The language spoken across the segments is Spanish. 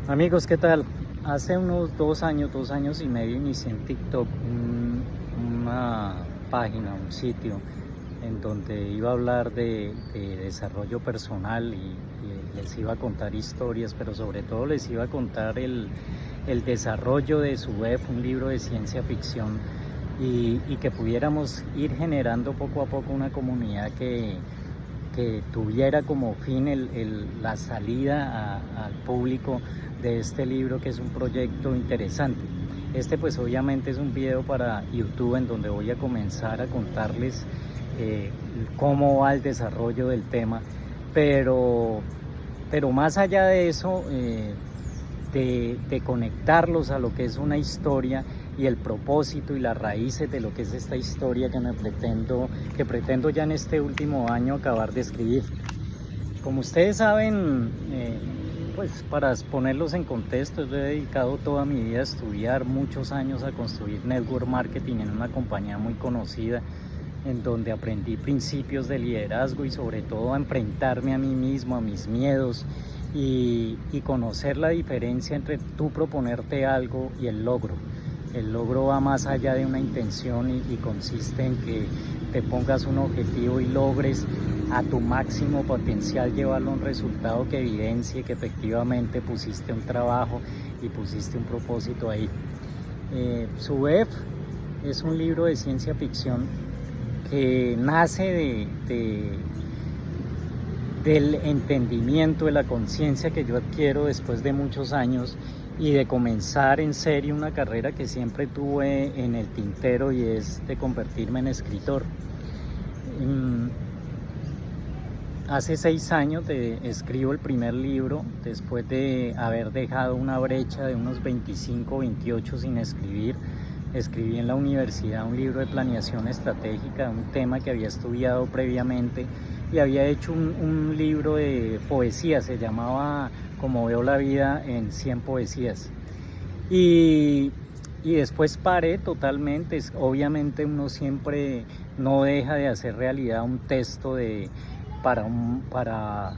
Amigos, ¿qué tal? Hace unos 2 años y medio inicié en TikTok una página, un sitio en donde iba a hablar de desarrollo personal y les iba a contar historias, pero sobre todo les iba a contar el desarrollo de su web, un libro de ciencia ficción y que pudiéramos ir generando poco a poco una comunidad que tuviera como fin la salida al público de este libro, que es un proyecto interesante. Pues obviamente es un video para YouTube en donde voy a comenzar a contarles cómo va el desarrollo del tema, pero, pero más allá de eso, de conectarlos a lo que es una historia y el propósito y las raíces de lo que es esta historia que pretendo ya en este último año acabar de escribir. Como ustedes saben, pues para ponerlos en contexto, yo he dedicado toda mi vida a estudiar, muchos años a construir network marketing en una compañía muy conocida, en donde aprendí principios de liderazgo y sobre todo a enfrentarme a mí mismo, a mis miedos y conocer la diferencia entre tú proponerte algo y el logro. El logro va más allá de una intención y consiste en que te pongas un objetivo y logres a tu máximo potencial llevarlo a un resultado que evidencie que efectivamente pusiste un trabajo y pusiste un propósito ahí. Subef es un libro de ciencia ficción que nace del entendimiento, de la conciencia que yo adquiero después de muchos años y de comenzar en serio una carrera que siempre tuve en el tintero, y es de convertirme en escritor. Hace 6 años escribo el primer libro, después de haber dejado una brecha de unos 25 o 28 sin escribir. Escribí en la universidad un libro de planeación estratégica, un tema que había estudiado previamente, y había hecho un libro de poesía, se llamaba Como veo la vida en 100 poesías. Y después paré totalmente. Obviamente uno siempre no deja de hacer realidad un texto para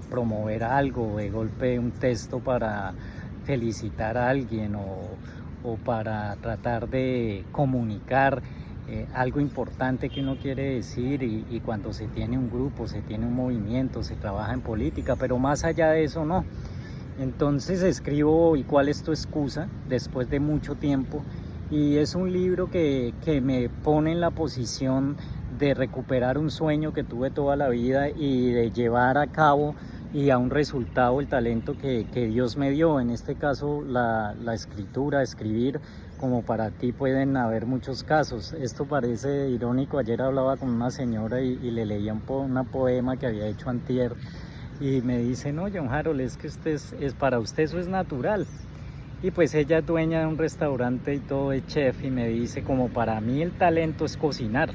promover algo, de golpe un texto para felicitar a alguien o para tratar de comunicar algo importante que uno quiere decir, y cuando se tiene un grupo, se tiene un movimiento, se trabaja en política, pero más allá de eso no. Entonces escribo ¿Y cuál es tu excusa?, después de mucho tiempo, y es un libro que me pone en la posición de recuperar un sueño que tuve toda la vida y de llevar a cabo y a un resultado el talento que Dios me dio, en este caso la escritura, escribir. Como para ti pueden haber muchos casos. Esto parece irónico. Ayer hablaba con una señora y le leía un poema que había hecho antier, y me dice: no, John Harold, es que para usted eso es natural. Y pues ella es dueña de un restaurante y todo, es chef, y me dice: como para mí el talento es cocinar,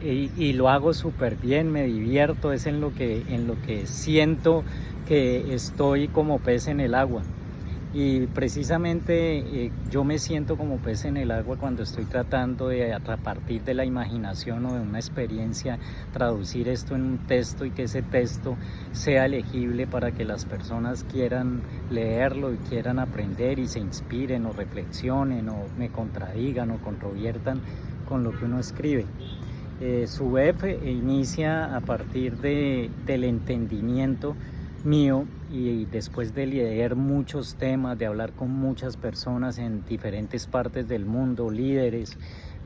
y lo hago súper bien, me divierto, es en lo que siento que estoy como pez en el agua. Y precisamente yo me siento como pez en el agua cuando estoy tratando de, a partir de la imaginación o de una experiencia, traducir esto en un texto, y que ese texto sea legible para que las personas quieran leerlo y quieran aprender y se inspiren o reflexionen o me contradigan o controviertan con lo que uno escribe. Su web inicia a partir del entendimiento mío, y después de leer muchos temas, de hablar con muchas personas en diferentes partes del mundo, líderes,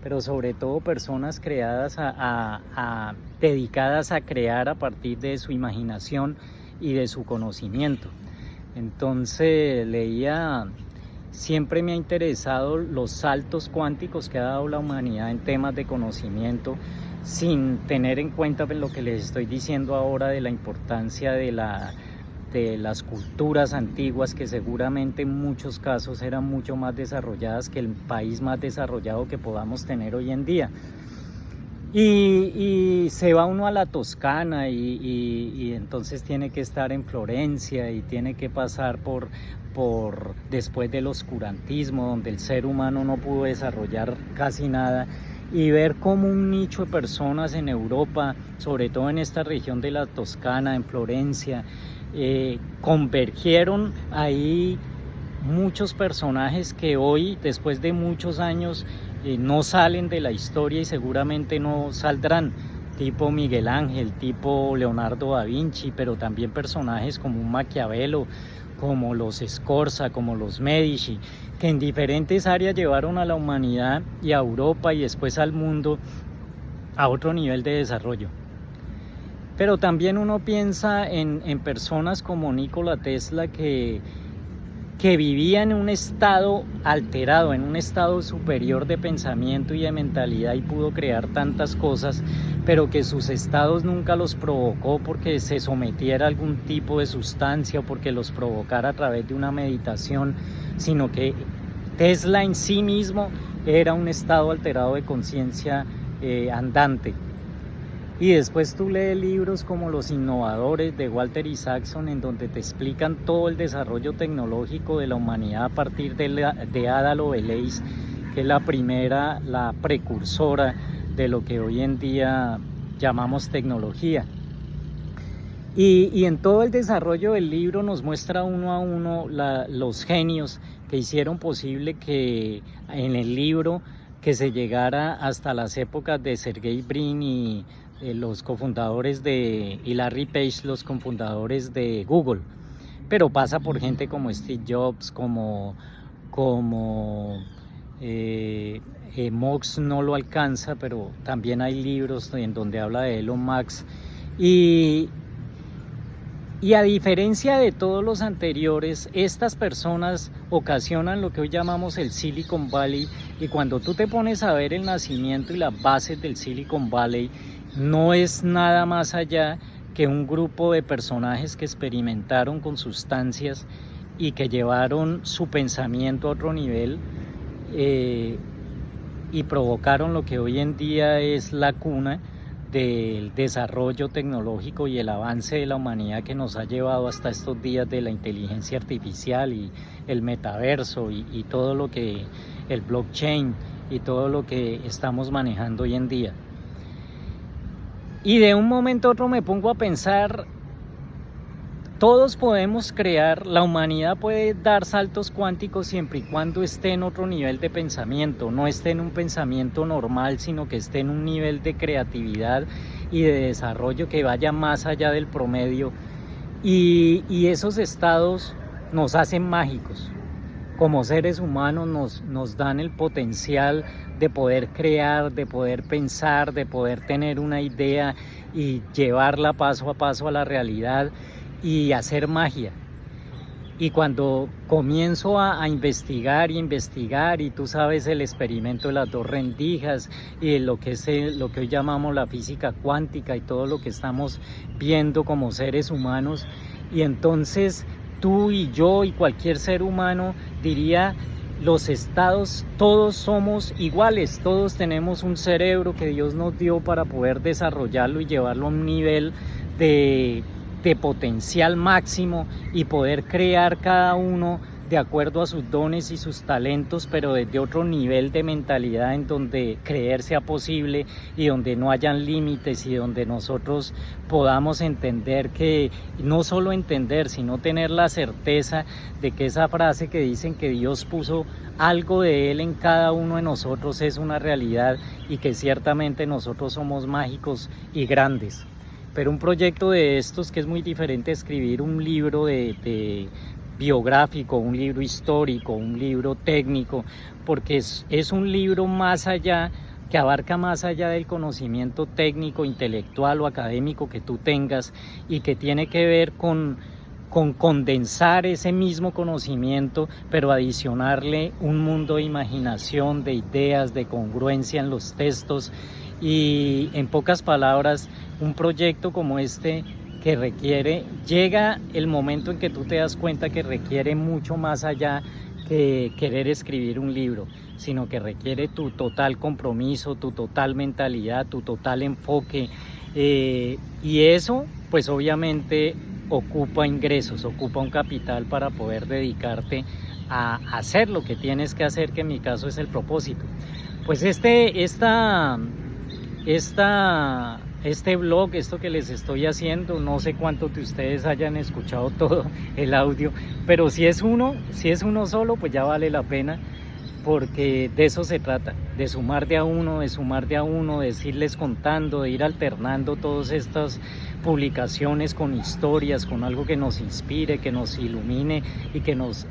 pero sobre todo personas dedicadas a crear a partir de su imaginación y de su conocimiento. Entonces siempre me ha interesado los saltos cuánticos que ha dado la humanidad en temas de conocimiento, sin tener en cuenta lo que les estoy diciendo ahora de la importancia de las culturas antiguas, que seguramente en muchos casos eran mucho más desarrolladas que el país más desarrollado que podamos tener hoy en día. Y se va uno a la Toscana y entonces tiene que estar en Florencia y tiene que pasar por después del oscurantismo, donde el ser humano no pudo desarrollar casi nada, y ver cómo un nicho de personas en Europa, sobre todo en esta región de la Toscana, en Florencia, convergieron ahí muchos personajes que hoy, después de muchos años, no salen de la historia y seguramente no saldrán, tipo Miguel Ángel, tipo Leonardo da Vinci, pero también personajes como un Maquiavelo, como los Scorza, como los Medici, que en diferentes áreas llevaron a la humanidad y a Europa y después al mundo a otro nivel de desarrollo. Pero también uno piensa en personas como Nikola Tesla que vivía en un estado alterado, en un estado superior de pensamiento y de mentalidad y pudo crear tantas cosas, pero que sus estados nunca los provocó porque se sometiera a algún tipo de sustancia o porque los provocara a través de una meditación, sino que Tesla en sí mismo era un estado alterado de conciencia andante. Y después tú lees libros como Los Innovadores de Walter Isaacson, en donde te explican todo el desarrollo tecnológico de la humanidad a partir de Ada Lovelace, que es la precursora de lo que hoy en día llamamos tecnología. Y en todo el desarrollo del libro nos muestra uno a uno los genios que hicieron posible que en el libro que se llegara hasta las épocas de Sergey Brin y los cofundadores y Larry Page, los cofundadores de Google. Pero pasa por gente como Steve Jobs, como Mox no lo alcanza, pero también hay libros en donde habla de Elon Musk. Y a diferencia de todos los anteriores, estas personas ocasionan lo que hoy llamamos el Silicon Valley, y cuando tú te pones a ver el nacimiento y las bases del Silicon Valley, no es nada más allá que un grupo de personajes que experimentaron con sustancias y que llevaron su pensamiento a otro nivel y provocaron lo que hoy en día es la cuna del desarrollo tecnológico y el avance de la humanidad que nos ha llevado hasta estos días de la inteligencia artificial y el metaverso y todo lo que el blockchain y todo lo que estamos manejando hoy en día. Y de un momento a otro me pongo a pensar, todos podemos crear, la humanidad puede dar saltos cuánticos siempre y cuando esté en otro nivel de pensamiento, no esté en un pensamiento normal, sino que esté en un nivel de creatividad y de desarrollo que vaya más allá del promedio. Y esos estados nos hacen mágicos. Como seres humanos nos dan el potencial de poder crear, de poder pensar, de poder tener una idea y llevarla paso a paso a la realidad y hacer magia. Y cuando comienzo a investigar y tú sabes el experimento de las dos rendijas y lo que hoy llamamos la física cuántica y todo lo que estamos viendo como seres humanos, y entonces tú y yo y cualquier ser humano diría, los estados, todos somos iguales, todos tenemos un cerebro que Dios nos dio para poder desarrollarlo y llevarlo a un nivel de potencial máximo y poder crear cada uno de acuerdo a sus dones y sus talentos, pero desde otro nivel de mentalidad en donde creer sea posible y donde no hayan límites y donde nosotros podamos entender que, no solo entender, sino tener la certeza de que esa frase que dicen que Dios puso algo de Él en cada uno de nosotros es una realidad y que ciertamente nosotros somos mágicos y grandes. Pero un proyecto de estos, que es muy diferente a escribir un libro de biográfico, un libro histórico, un libro técnico, porque es un libro más allá, que abarca más allá del conocimiento técnico, intelectual o académico que tú tengas, y que tiene que ver con condensar ese mismo conocimiento, pero adicionarle un mundo de imaginación, de ideas, de congruencia en los textos, y en pocas palabras, un proyecto como este que llega el momento en que tú te das cuenta que requiere mucho más allá que querer escribir un libro, sino que requiere tu total compromiso, tu total mentalidad, tu total enfoque, y eso pues obviamente ocupa ingresos, ocupa un capital para poder dedicarte a hacer lo que tienes que hacer, que en mi caso es el propósito. Pues esta este blog, esto que les estoy haciendo, no sé cuántos de ustedes hayan escuchado todo el audio, pero si es uno solo, pues ya vale la pena, porque de eso se trata, de sumar de a uno, de irles contando, de ir alternando todas estas publicaciones con historias, con algo que nos inspire, que nos ilumine y que nos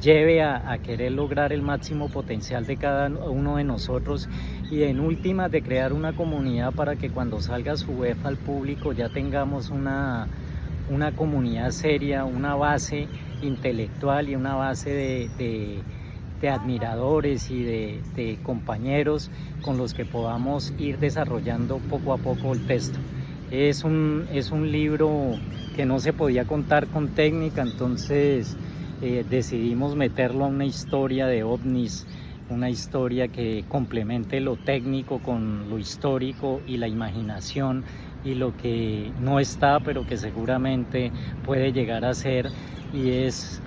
lleve a querer lograr el máximo potencial de cada uno de nosotros, y en últimas de crear una comunidad para que cuando salga su web al público ya tengamos una comunidad seria, una base intelectual y una base de admiradores y de compañeros con los que podamos ir desarrollando poco a poco el texto. Es un libro que no se podía contar con técnica, entonces decidimos meterlo a una historia de ovnis, una historia que complemente lo técnico con lo histórico y la imaginación y lo que no está pero que seguramente puede llegar a ser, y es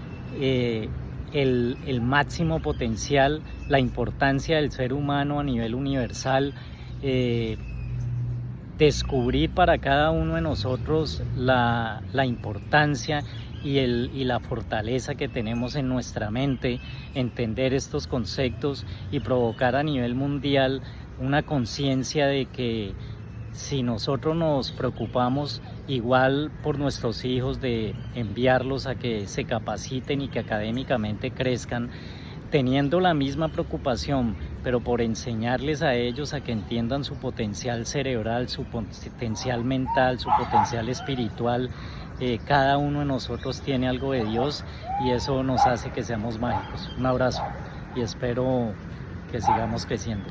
el máximo potencial, la importancia del ser humano a nivel universal, descubrir para cada uno de nosotros la importancia y la fortaleza que tenemos en nuestra mente, entender estos conceptos y provocar a nivel mundial una conciencia de que si nosotros nos preocupamos igual por nuestros hijos, de enviarlos a que se capaciten y que académicamente crezcan, teniendo la misma preocupación, pero por enseñarles a ellos a que entiendan su potencial cerebral, su potencial mental, su potencial espiritual, cada uno de nosotros tiene algo de Dios y eso nos hace que seamos mágicos. Un abrazo y espero que sigamos creciendo.